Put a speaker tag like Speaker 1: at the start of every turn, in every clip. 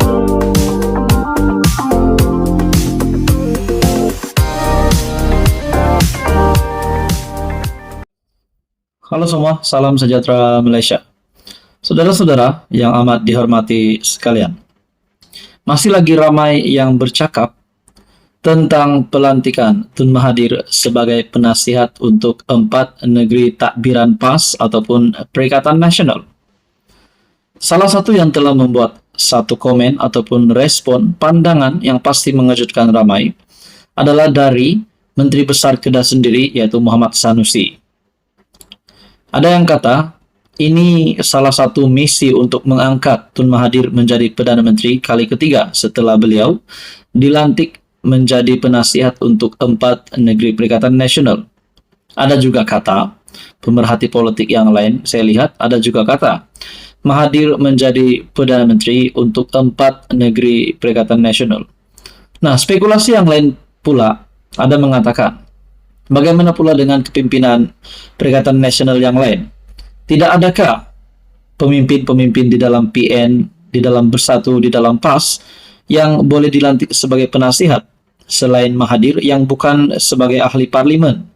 Speaker 1: Halo semua, salam sejahtera Malaysia. Saudara-saudara yang amat dihormati sekalian, masih lagi ramai yang bercakap tentang pelantikan Tun Mahathir sebagai penasihat untuk 4 negeri takbiran PAS ataupun Perikatan Nasional. Salah satu yang telah membuat satu komen ataupun respon pandangan yang pasti mengejutkan ramai adalah dari Menteri Besar Kedah sendiri, yaitu Muhammad Sanusi. Ada yang kata, ini salah satu misi untuk mengangkat Tun Mahathir menjadi Perdana Menteri kali ketiga setelah beliau dilantik menjadi penasihat untuk 4 negeri Perikatan Nasional. Ada juga kata, pemerhati politik yang lain, saya lihat ada juga kata, Mahathir menjadi Perdana Menteri untuk 4 negeri Perikatan Nasional. Nah, spekulasi yang lain pula ada mengatakan, bagaimana pula dengan kepimpinan Perikatan Nasional yang lain? Tidak adakah pemimpin-pemimpin di dalam PN, di dalam Bersatu, di dalam PAS yang boleh dilantik sebagai penasihat selain Mahathir yang bukan sebagai ahli parlimen?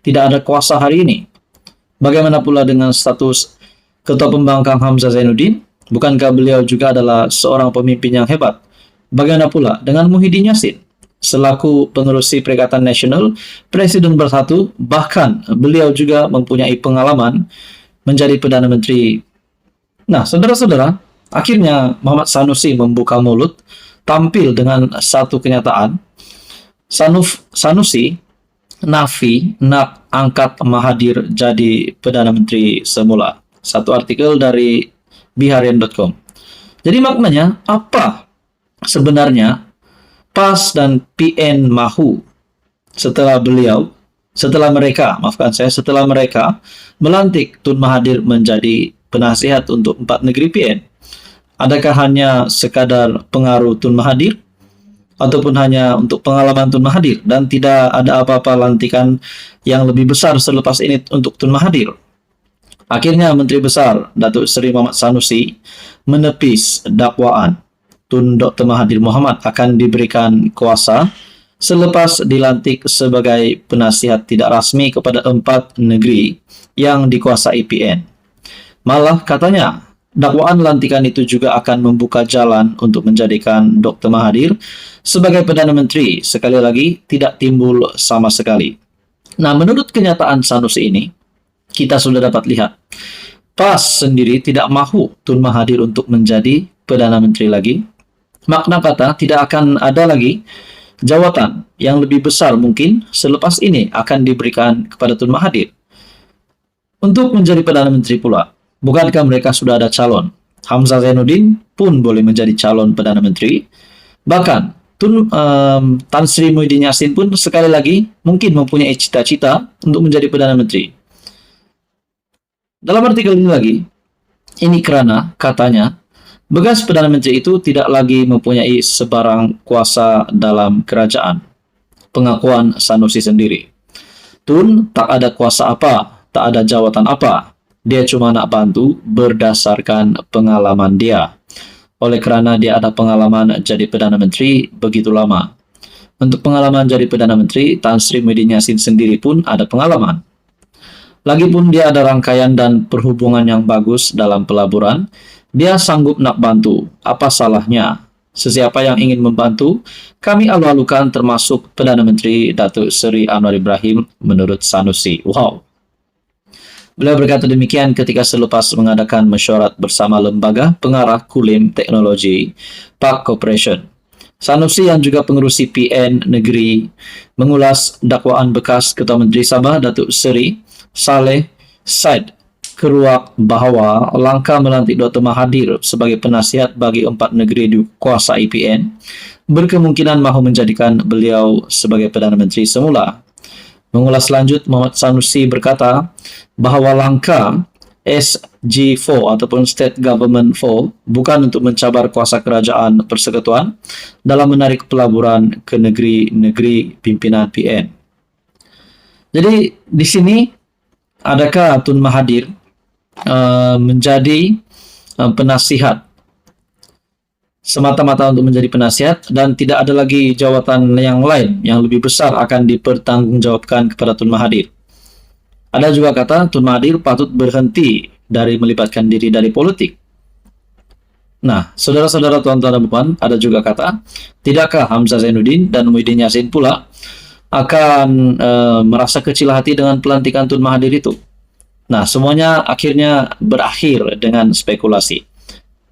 Speaker 1: Tidak ada kuasa hari ini. Bagaimana pula dengan status Ketua Pembangkang Hamzah Zainuddin? Bukankah beliau juga adalah seorang pemimpin yang hebat? Bagaimana pula dengan Muhyiddin Yassin? Selaku pengerusi Perikatan Nasional, Presiden Bersatu, bahkan beliau juga mempunyai pengalaman menjadi Perdana Menteri. Nah, saudara-saudara, akhirnya Muhammad Sanusi membuka mulut, tampil dengan satu kenyataan. Sanusi nafi nak angkat Mahathir jadi Perdana Menteri semula. Satu artikel dari biharian.com. Jadi maknanya, apa sebenarnya PAS dan PN mahu setelah mereka melantik Tun Mahathir menjadi penasihat untuk 4 negeri PN? Adakah hanya sekadar pengaruh Tun Mahathir ataupun hanya untuk pengalaman Tun Mahathir dan tidak ada apa-apa lantikan yang lebih besar selepas ini untuk Tun Mahathir? Akhirnya Menteri Besar Datuk Seri Muhammad Sanusi menepis dakwaan Tun Dr. Mahathir Mohamad akan diberikan kuasa selepas dilantik sebagai penasihat tidak rasmi kepada 4 negeri yang dikuasai PN. Malah katanya, dakwaan lantikan itu juga akan membuka jalan untuk menjadikan Dr. Mahathir sebagai Perdana Menteri sekali lagi tidak timbul sama sekali. Nah, menurut kenyataan Sanusi ini, kita sudah dapat lihat, PAS sendiri tidak mahu Tun Mahathir untuk menjadi Perdana Menteri lagi. Makna kata tidak akan ada lagi jawatan yang lebih besar mungkin selepas ini akan diberikan kepada Tun Mahathir. Untuk menjadi Perdana Menteri pula, bukankah mereka sudah ada calon? Hamzah Zainuddin pun boleh menjadi calon Perdana Menteri. Bahkan Tan Sri Muhyiddin Yassin pun sekali lagi mungkin mempunyai cita-cita untuk menjadi Perdana Menteri. Dalam artikel ini lagi, ini karena katanya bekas Perdana Menteri itu tidak lagi mempunyai sebarang kuasa dalam kerajaan. Pengakuan Sanusi sendiri. Tun tak ada kuasa apa, tak ada jawatan apa. Dia cuma nak bantu berdasarkan pengalaman dia. Oleh kerana dia ada pengalaman jadi Perdana Menteri begitu lama. Untuk pengalaman jadi Perdana Menteri, Tan Sri Muhyiddin Yassin sendiri pun ada pengalaman. Lagipun dia ada rangkaian dan perhubungan yang bagus dalam pelaburan, dia sanggup nak bantu. Apa salahnya? Sesiapa yang ingin membantu, kami alu-alukan termasuk Perdana Menteri Datuk Seri Anwar Ibrahim menurut Sanusi. Wow. Beliau berkata demikian ketika selepas mengadakan mesyuarat bersama Lembaga Pengarah Kulim Teknologi Park Corporation. Sanusi yang juga pengerusi PN Negeri mengulas dakwaan bekas Ketua Menteri Sabah Datuk Seri Saleh Said Keruak bahawa langkah melantik Dr. Mahathir sebagai penasihat bagi 4 negeri dikuasai PN berkemungkinan mahu menjadikan beliau sebagai Perdana Menteri semula. Mengulas lanjut, Muhammad Sanusi berkata bahawa langkah SG4 ataupun State Government 4 bukan untuk mencabar kuasa kerajaan persekutuan dalam menarik pelaburan ke negeri-negeri pimpinan PN. Jadi di sini adakah Tun Mahathir menjadi penasihat semata-mata untuk menjadi penasihat dan tidak ada lagi jawatan yang lain yang lebih besar akan dipertanggungjawabkan kepada Tun Mahathir. Ada juga kata Tun Mahathir patut berhenti dari melibatkan diri dari politik. Nah, saudara-saudara, tuan-tuan dan puan, ada juga kata, tidakkah Hamzah Zainuddin dan Muhyiddin Yassin pula akan merasa kecil hati dengan pelantikan Tun Mahathir itu? Nah, semuanya akhirnya berakhir dengan spekulasi.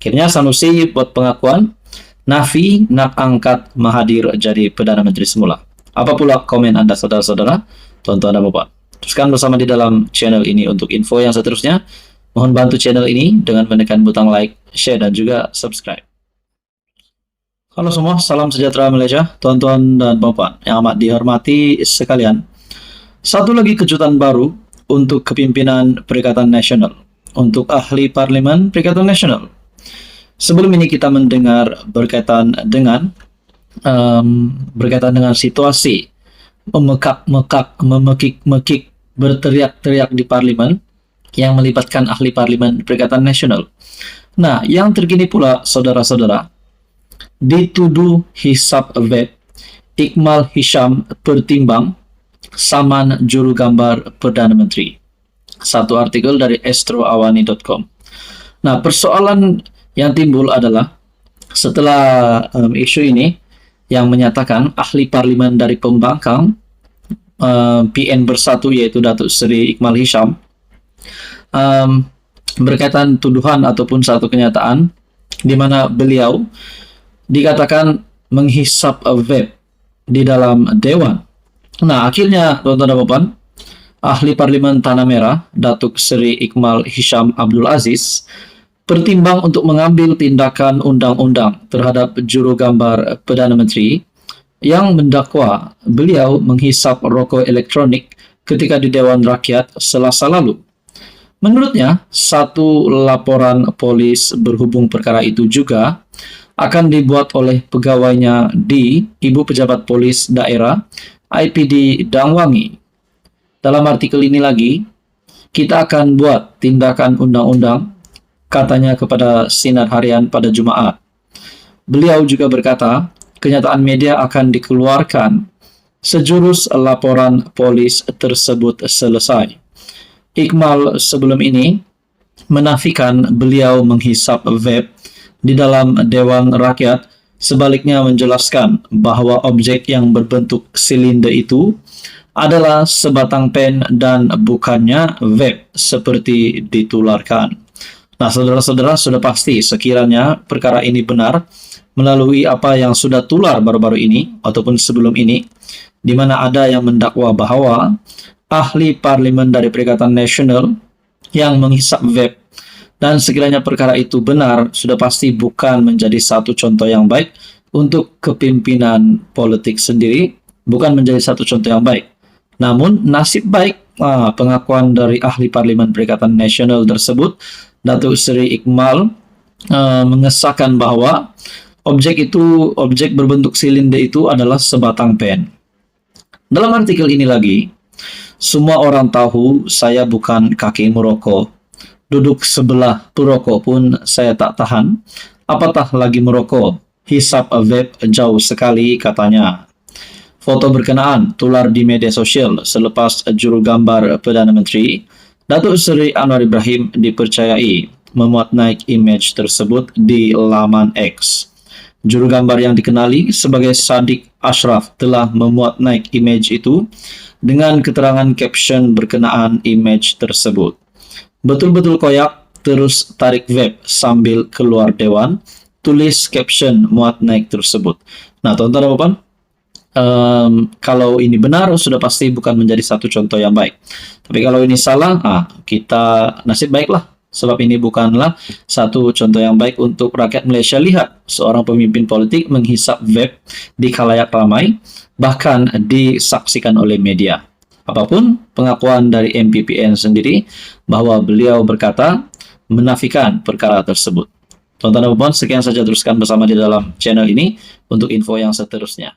Speaker 1: Akhirnya Sanusi buat pengakuan, Nafi nak angkat Mahathir jadi Perdana Menteri semula. Apa pula komen Anda, saudara-saudara, tuan-tuan dan puan? Teruskan bersama di dalam channel ini untuk info yang seterusnya. Mohon bantu channel ini dengan menekan butang like, share, dan juga subscribe. Halo semua, salam sejahtera Malaysia, tuan-tuan dan puan yang amat dihormati sekalian. Satu lagi kejutan baru untuk kepimpinan Perikatan Nasional, untuk ahli Parlimen Perikatan Nasional. Sebelum ini kita mendengar berkaitan dengan situasi memekak-mekak, memekik-mekik, berteriak-teriak di Parlimen yang melibatkan ahli Parlimen Perikatan Nasional. Nah, yang terkini pula, saudara-saudara, dituduh hisap web Iqmal Hisham Pertimbang saman juru gambar Perdana Menteri. Satu artikel dari astroawani.com. Nah, persoalan yang timbul adalah setelah isu ini yang menyatakan ahli parlimen dari pembangkang PN bersatu yaitu Datuk Seri Iqmal Hisham berkaitan tuduhan ataupun satu kenyataan di mana beliau dikatakan menghisap web di dalam dewan. Nah, akhirnya tuan-tuan dan puan, ahli parlimen Tanah Merah Datuk Seri Iqmal Hisham Abdul Aziz pertimbang untuk mengambil tindakan undang-undang terhadap juru gambar Perdana Menteri yang mendakwa beliau menghisap rokok elektronik ketika di Dewan Rakyat Selasa lalu. Menurutnya, satu laporan polis berhubung perkara itu juga akan dibuat oleh pegawainya di Ibu Pejabat Polis Daerah IPD Dangwangi. Dalam artikel ini lagi, kita akan buat tindakan undang-undang, katanya kepada Sinar Harian pada Jumaat. Beliau juga berkata, kenyataan media akan dikeluarkan sejurus laporan polis tersebut selesai. Iqmal sebelum ini menafikan beliau menghisap web di dalam Dewan Rakyat, sebaliknya menjelaskan bahwa objek yang berbentuk silinder itu adalah sebatang pen dan bukannya web seperti ditularkan. Nah, saudara-saudara, sudah pasti sekiranya perkara ini benar melalui apa yang sudah tular baru-baru ini ataupun sebelum ini, di mana ada yang mendakwa bahwa ahli parlimen dari Perikatan Nasional yang menghisap web, dan sekiranya perkara itu benar, sudah pasti bukan menjadi satu contoh yang baik untuk kepimpinan politik sendiri, bukan menjadi satu contoh yang baik. Namun, nasib baik pengakuan dari ahli parlimen Perikatan Nasional tersebut, Datuk Seri Iqmal, mengesahkan bahwa objek berbentuk silinder itu adalah sebatang pen. Dalam artikel ini lagi, semua orang tahu saya bukan kaki merokok. Duduk sebelah perokok pun saya tak tahan. Apatah lagi merokok. Hisap vape jauh sekali, katanya. Foto berkenaan tular di media sosial selepas juru gambar Perdana Menteri Datuk Seri Anwar Ibrahim dipercayai memuat naik image tersebut di laman X. Juru gambar yang dikenali sebagai Sadiq Ashraf telah memuat naik image itu dengan keterangan caption berkenaan image tersebut. Betul-betul koyak, terus tarik web sambil keluar dewan, tulis caption muat naik tersebut. Nah, tuan-tuan dan puan, kalau ini benar, sudah pasti bukan menjadi satu contoh yang baik. Tapi kalau ini salah, kita nasib baiklah. Sebab ini bukanlah satu contoh yang baik untuk rakyat Malaysia lihat seorang pemimpin politik menghisap web di khalayak ramai, bahkan disaksikan oleh media. Apapun pengakuan dari MPPN sendiri bahwa beliau berkata menafikan perkara tersebut. Tuan-tuan dan puan, sekian saja, teruskan bersama di dalam channel ini untuk info yang seterusnya.